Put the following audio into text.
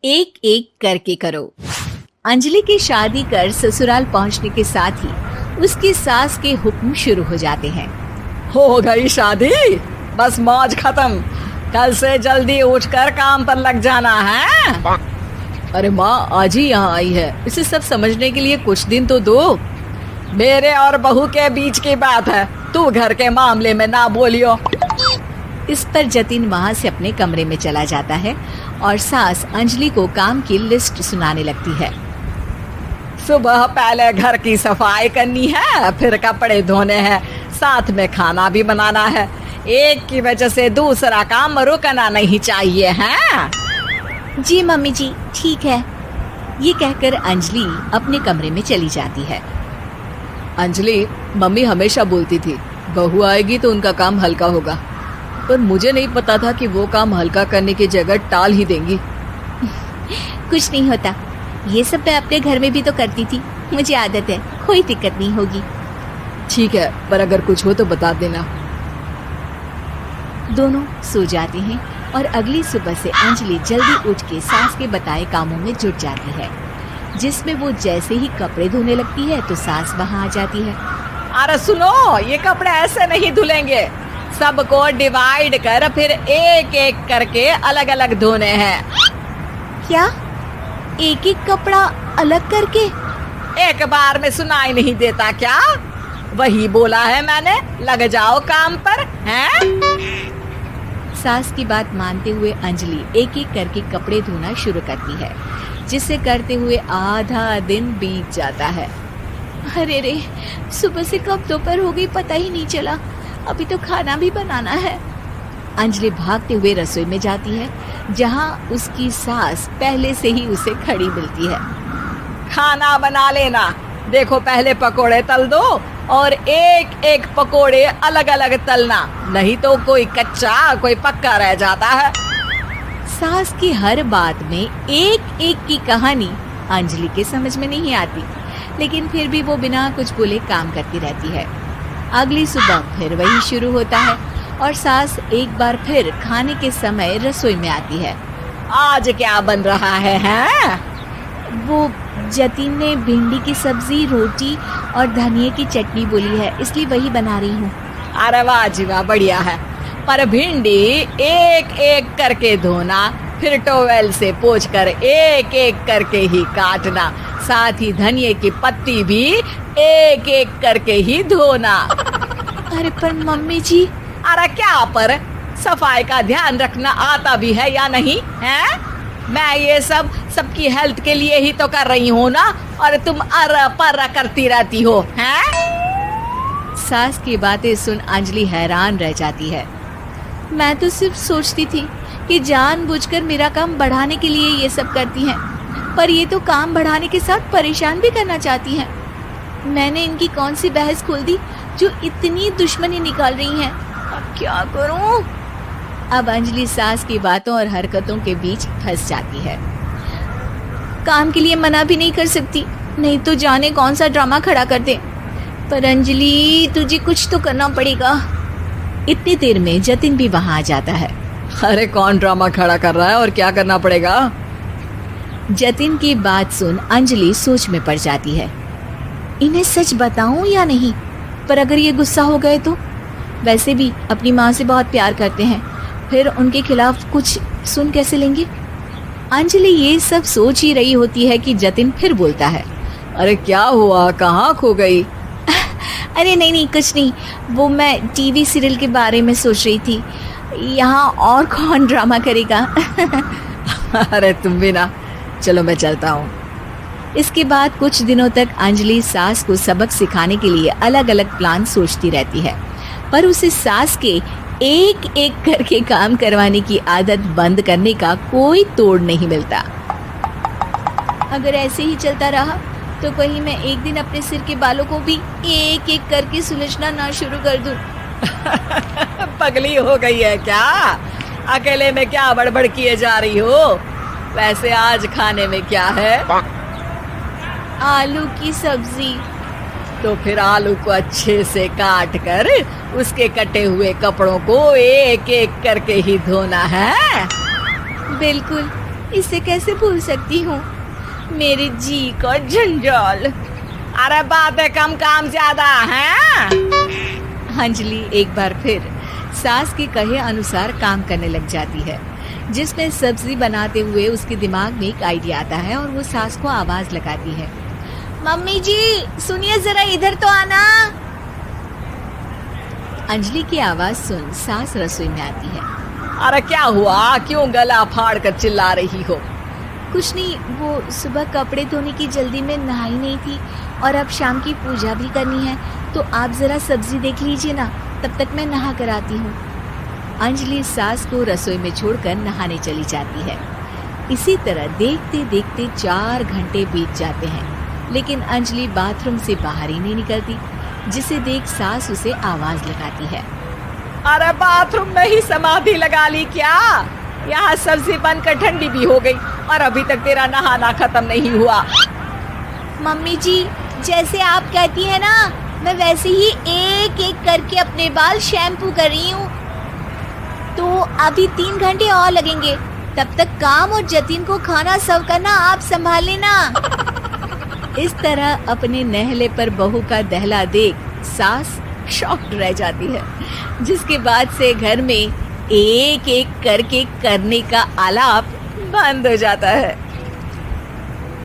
एक एक करके करो। अंजलि की शादी कर ससुराल पहुंचने के साथ ही उसकी सास के हुक्म शुरू हो जाते हैं। हो गई शादी, बस मौज खत्म। कल से जल्दी उठकर काम पर लग जाना है। अरे माँ आज ही यहाँ आई है, इसे सब समझने के लिए कुछ दिन तो दो। मेरे और बहू के बीच की बात है, तू घर के मामले में ना बोलियो। इस पर जतिन वहाँ से अपने कमरे में चला जाता है और सास अंजलि को काम की लिस्ट सुनाने लगती है। सुबह पहले घर की सफाई करनी है, फिर कपड़े धोने हैं, साथ में खाना भी बनाना है। एक की वजह से दूसरा काम रुकना नहीं चाहिए है। जी मम्मी जी ठीक है। ये कहकर अंजलि अपने कमरे में चली जाती है। अंजलि, मम्मी हमेशा बोलती थी बहू आएगी तो उनका काम हल्का होगा, पर मुझे नहीं पता था कि वो काम हल्का करने की जगह टाल ही देंगी। कुछ नहीं होता, ये सब मैं अपने घर में भी तो करती थी, मुझे आदत है, कोई दिक्कत नहीं होगी। ठीक है, पर अगर कुछ हो तो बता देना। दोनों सो जाते हैं और अगली सुबह से अंजलि जल्दी उठ के सास के बताए कामों में जुट जाती है, जिसमें वो जैसे ही कपड़े धोने लगती है तो सास वहाँ आ जाती है। अरे सुनो, ये कपड़े ऐसे नहीं धुलेंगे, सबको डिवाइड कर फिर एक एक करके अलग अलग धोने हैं। क्या एक एक कपड़ा अलग करके? एक बार में सुनाई नहीं देता क्या? वही बोला है मैंने, लग जाओ काम पर हैं? सास की बात मानते हुए अंजलि एक एक करके कपड़े धोना शुरू करती है, जिसे करते हुए आधा दिन बीत जाता है। अरे रे, सुबह से कब दोपहर हो गई पता ही नहीं चला, अभी तो खाना भी बनाना है। अंजलि भागते हुए रसोई में जाती है, जहाँ उसकी सास पहले से ही उसे खड़ी मिलती है। खाना बना लेना, देखो पहले पकोड़े तल दो और एक एक पकोड़े अलग अलग तलना, नहीं तो कोई कच्चा कोई पक्का रह जाता है। सास की हर बात में एक एक की कहानी अंजलि के समझ में नहीं आती, लेकिन फिर भी वो बिना कुछ बोले काम करती रहती है। अगली सुबह फिर वही शुरू होता है और सास एक बार फिर खाने के समय रसोई में आती है। आज क्या बन रहा है हैं? वो जतिन ने भिंडी की सब्जी, रोटी और धनिए की चटनी बोली है, इसलिए वही बना रही हूँ। अरे वाह जी वाह, बढ़िया है। पर भिंडी एक एक करके धोना, फिर टोवेल से पोंछकर एक एक करके ही काटना, साथ ही धनिए की पत्ती भी एक एक करके ही धोना। अरे पर मम्मी जी। अरे क्या पर? सफाई का ध्यान रखना आता भी है या नहीं है? मैं ये सब सबकी हेल्थ के लिए ही तो कर रही हूँ ना, और तुम अर पर करती रहती हो हैं? सास की बातें सुन अंजलि हैरान रह जाती है। मैं तो सिर्फ सोचती थी कि जानबूझकर मेरा काम बढ़ाने के लिए ये सब करती हैं, पर ये तो काम बढ़ाने के साथ परेशान भी करना चाहती हैं। मैंने इनकी कौन सी बहस खोल दी जो इतनी दुश्मनी निकाल रही हैं? अब क्या करूं? अब अंजलि सास की बातों और हरकतों के बीच फंस जाती है। काम के लिए मना भी नहीं कर सकती, नहीं तो जाने कौन सा ड्रामा खड़ा कर दे। पर अंजलि तुझे कुछ तो करना पड़ेगा। इतनी देर में जतिन भी वहां आ जाता है। अरे कौन ड्रामा खड़ा कर रहा है और क्या करना पड़ेगा? जतिन की बात सुन अंजलि सोच में पड़ जाती है। इन्हें सच बताऊं या नहीं? पर अगर ये गुस्सा हो गए तो? वैसे भी अपनी माँ से बहुत प्यार करते हैं, फिर उनके खिलाफ कुछ सुन कैसे लेंगे? अंजलि ये सब सोच ही रही होती है कि जतिन फिर बोलता है। अरे क्या हुआ, कहाँ खो गई? अरे नहीं कुछ नहीं, वो मैं टीवी सीरियल के बारे में सोच रही थी। यहाँ और कौन ड्रामा करेगा? अरे तुम भी ना, चलो मैं चलता हूँ। इसके बाद कुछ दिनों तक अंजलि सास को सबक सिखाने के लिए अलग अलग प्लान सोचती रहती है, पर उसे सास के एक एक करके काम करवाने की आदत बंद करने का कोई तोड़ नहीं मिलता। अगर ऐसे ही चलता रहा तो कहीं मैं एक दिन अपने सिर के बालों को भी एक एक करके सुलझना ना शुरू कर दूं। पगली हो गई है क्या? अकेले में क्या बड़बड़ किए जा रही हो? वैसे आज खाने में क्या है? आलू की सब्जी। तो फिर आलू को अच्छे से काट कर उसके कटे हुए कपड़ों को एक एक करके ही धोना है। बिल्कुल, इसे कैसे भूल सकती हूँ? मेरे जी का जंजाल। अरे बातें कम काम ज्यादा हैं। अंजलि एक बार फिर सास के कहे अनुसार काम करने लग जाती है, जिसमें सब्जी बनाते हुए उसके दिमाग में एक आइडिया आता है और वो सास को आवाज लगाती है। मम्मी जी सुनिए, जरा इधर तो आना। अंजलि की आवाज सुन सास रसोई में आती है। अरे क्या हुआ, क्यों गला फाड़ कर चिल्ला रही हो? कुछ नहीं, वो सुबह कपड़े धोने की जल्दी में नहाई नहीं थी और अब शाम की पूजा भी करनी है, तो आप जरा सब्जी देख लीजिए ना, तब तक मैं नहा कर आती हूँ। अंजलि सास को रसोई में छोड़कर नहाने चली जाती है। इसी तरह देखते देखते 4 घंटे बीत जाते हैं, लेकिन अंजलि बाथरूम से बाहर ही नहीं निकलती, जिसे देख सास उसे आवाज लगाती है। अरे बाथरूम में ही समाधि लगा ली क्या? यहाँ सब्जी बनकर ठंडी भी हो गई और अभी तक तेरा नहाना खत्म नहीं हुआ। मम्मी जी जैसे आप कहती हैं ना, मैं वैसे ही एक एक करके अपने बाल शैम्पू कर रही हूँ। तो अभी 3 घंटे और लगेंगे, तब तक काम और जतिन को खाना सर्व करना आप संभाल लेना। इस तरह अपने नहले पर बहू का दहला देख सास शॉक्ड रह जाती है, जिसके बाद से घर में एक एक करके करने का आलाप बंद हो जाता है।